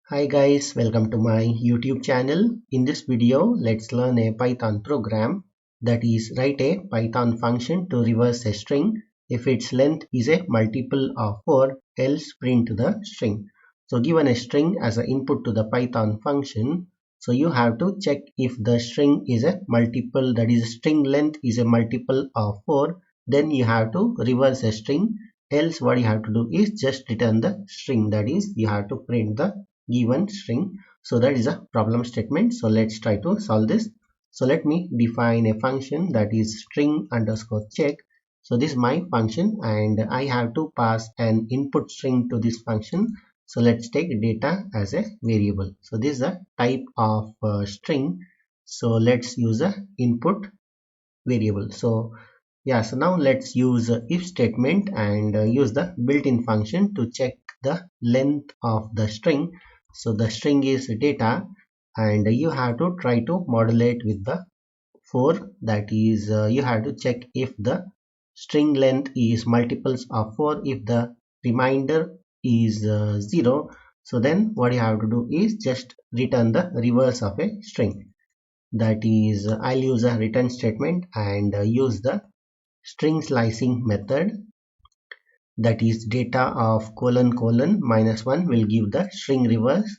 Hi guys, welcome to my YouTube channel. In this video, let's learn a Python program, that is write a Python function to reverse a string if its length is a multiple of 4, else print the string. So given a string as an input to the Python function, so you have to check if the string is a multiple, that is string length is a multiple of 4, then you have to reverse a string, else what you have to do is just return the string, that is you have to print the given string. So that is a problem statement. So let's try to solve this. So let me define a function, that is string underscore check. So this is my function and I have to pass an input string to this function. So let's take data as a variable. So this is a type of string. So let's use a input variable. So yeah, so now let's use if statement and use the built-in function to check the length of the string. So the string is data and you have to try to modulate with the 4, that is you have to check if the string length is multiples of 4. If the remainder is 0, so then what you have to do is just return the reverse of a string, that is I'll use a return statement and use the string slicing method, that is data of colon colon minus 1 will give the string reverse.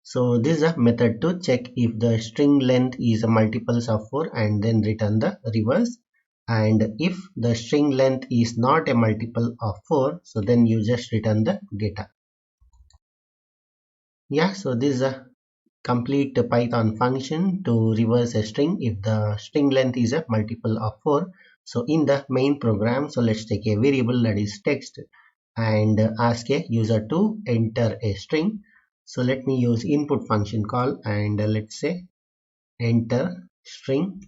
So this is a method to check if the string length is a multiples of 4 and then return the reverse, and if the string length is not a multiple of 4, so then you just return the data. Yeah, so this is a complete Python function to reverse a string if the string length is a multiple of 4. So in the main program, so let's take a variable that is text and ask a user to enter a string. So let me use input function call and let's say enter string.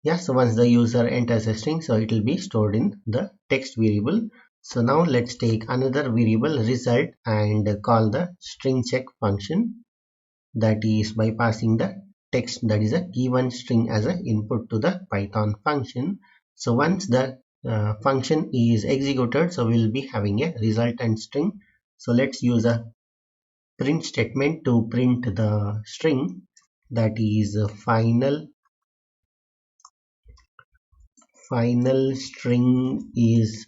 Yeah, so once the user enters a string, so it will be stored in the text variable. So now let's take another variable result and call the string check function, that is by passing the text, that is a given string as an input to the Python function. So once the function is executed, so we'll be having a resultant string. So let's use a print statement to print the string, that is final string is,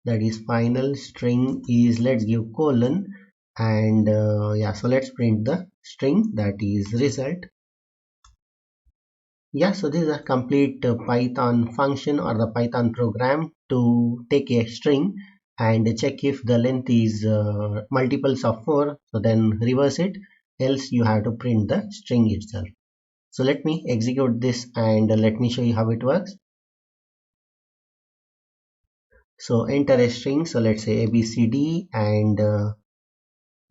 that is final string is, let's give colon and yeah, so let's print the string, that is result. Yeah, so this is a complete Python function or the Python program to take a string and check if the length is multiples of 4, so then reverse it, else you have to print the string itself. So let me execute this and let me show you how it works. So enter a string, so let's say ABCD and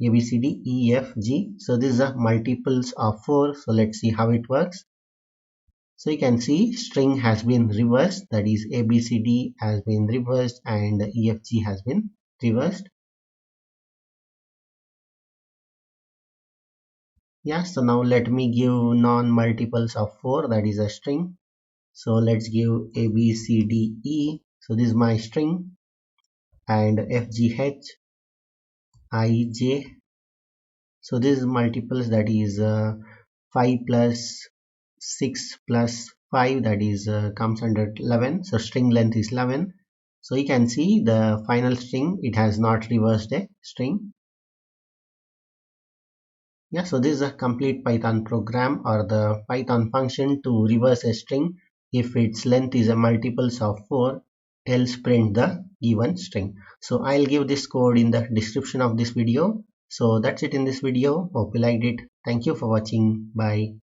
ABCDEFG. So this is a multiples of 4, so let's see how it works. So you can see string has been reversed, that is ABCD has been reversed and EFG has been reversed. Yeah, so now let me give non-multiples of 4, that is a string. So let's give ABCDE. So this is my string and FGH, IJ. So this is multiples, that is 5 plus 6 plus 5, that is comes under 11. So string length is 11. So you can see the final string, it has not reversed a string. Yeah, so this is a complete Python program or the Python function to reverse a string if its length is a multiples of 4, else print the given string. So I'll give this code in the description of this video. So that's it in this video. Hope you liked it. Thank you for watching. Bye.